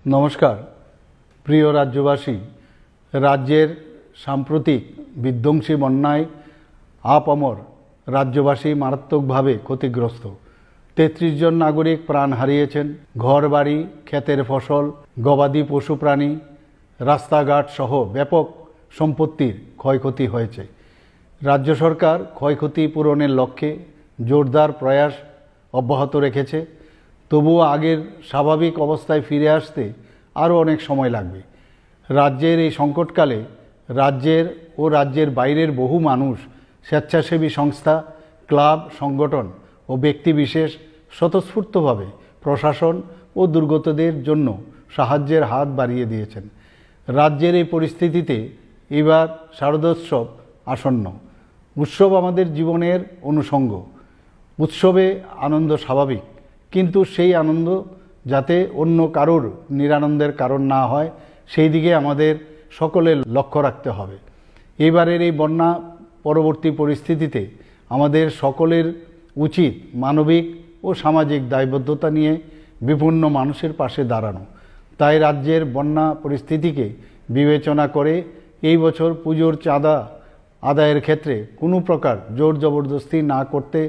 নমস্কার প্রিয় রাজ্যবাসী। রাজ্যের সাম্প্রতিক বিধ্বংসী বন্যায় আপামর রাজ্যবাসী মারাত্মকভাবে ক্ষতিগ্রস্ত। ৩৩ জন নাগরিক প্রাণ হারিয়েছেন। ঘরবাড়ি, ক্ষেতের ফসল, গবাদি পশু প্রাণী, রাস্তাঘাট সহ ব্যাপক সম্পত্তির ক্ষয়ক্ষতি হয়েছে। রাজ্য সরকার ক্ষয়ক্ষতি পূরণের লক্ষ্যে জোরদার প্রয়াস অব্যাহত রেখেছে। তবুও আগের স্বাভাবিক অবস্থায় ফিরে আসতে আরও অনেক সময় লাগবে। রাজ্যের এই সংকটকালে রাজ্যের বাইরের বহু মানুষ, স্বেচ্ছাসেবী সংস্থা, ক্লাব, সংগঠন ও ব্যক্তিবিশেষ স্বতঃস্ফূর্তভাবে প্রশাসন ও দুর্গতদের জন্য সাহায্যের হাত বাড়িয়ে দিয়েছেন। রাজ্যের এই পরিস্থিতিতে এবার শারদোৎসব আসন্ন। উৎসব আমাদের জীবনের অনুষঙ্গ। উৎসবে আনন্দ স্বাভাবিক, কিন্তু সেই আনন্দ যাতে অন্য কারোর নিরানন্দের কারণ না হয়, সেই দিকে আমাদের সকলের লক্ষ্য রাখতে হবে। এবারের এই বন্যা পরবর্তী পরিস্থিতিতে আমাদের সকলের উচিত মানবিক ও সামাজিক দায়বদ্ধতা নিয়ে বিভিন্ন মানুষের পাশে দাঁড়ানো। তাই রাজ্যের বন্যা পরিস্থিতিকে বিবেচনা করে এই বছর পুজোর চাঁদা আদায়ের ক্ষেত্রে কোনো প্রকার জোর জবরদস্তি না করতে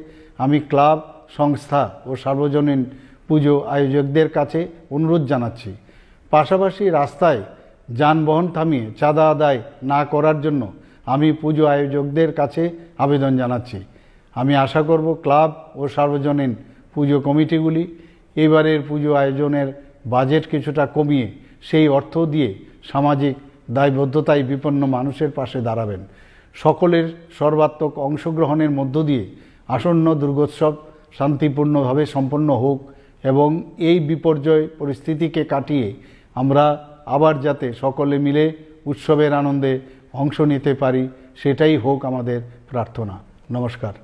আমি ক্লাব, সংস্থা ও সার্বজনীন পুজো আয়োজকদের কাছে অনুরোধ জানাচ্ছি। পাশাপাশি রাস্তায় যানবাহন থামিয়ে চাঁদা আদায় না করার জন্য আমি পুজো আয়োজকদের কাছে আবেদন জানাচ্ছি। আমি আশা করব ক্লাব ও সার্বজনীন পুজো কমিটিগুলি এবারের পুজো আয়োজনের বাজেট কিছুটা কমিয়ে সেই অর্থ দিয়ে সামাজিক দায়বদ্ধতায় বিপন্ন মানুষের পাশে দাঁড়াবেন। সকলের সর্বাত্মক অংশগ্রহণের মধ্য দিয়ে আসন্ন দুর্গোৎসব শান্তিপূর্ণভাবে সম্পন্ন হোক এবং এই বিপর্যয় পরিস্থিতিকে কাটিয়ে আমরা আবার যাতে সকলে মিলে উৎসবের আনন্দে অংশ নিতে পারি, সেটাই হোক আমাদের প্রার্থনা। নমস্কার।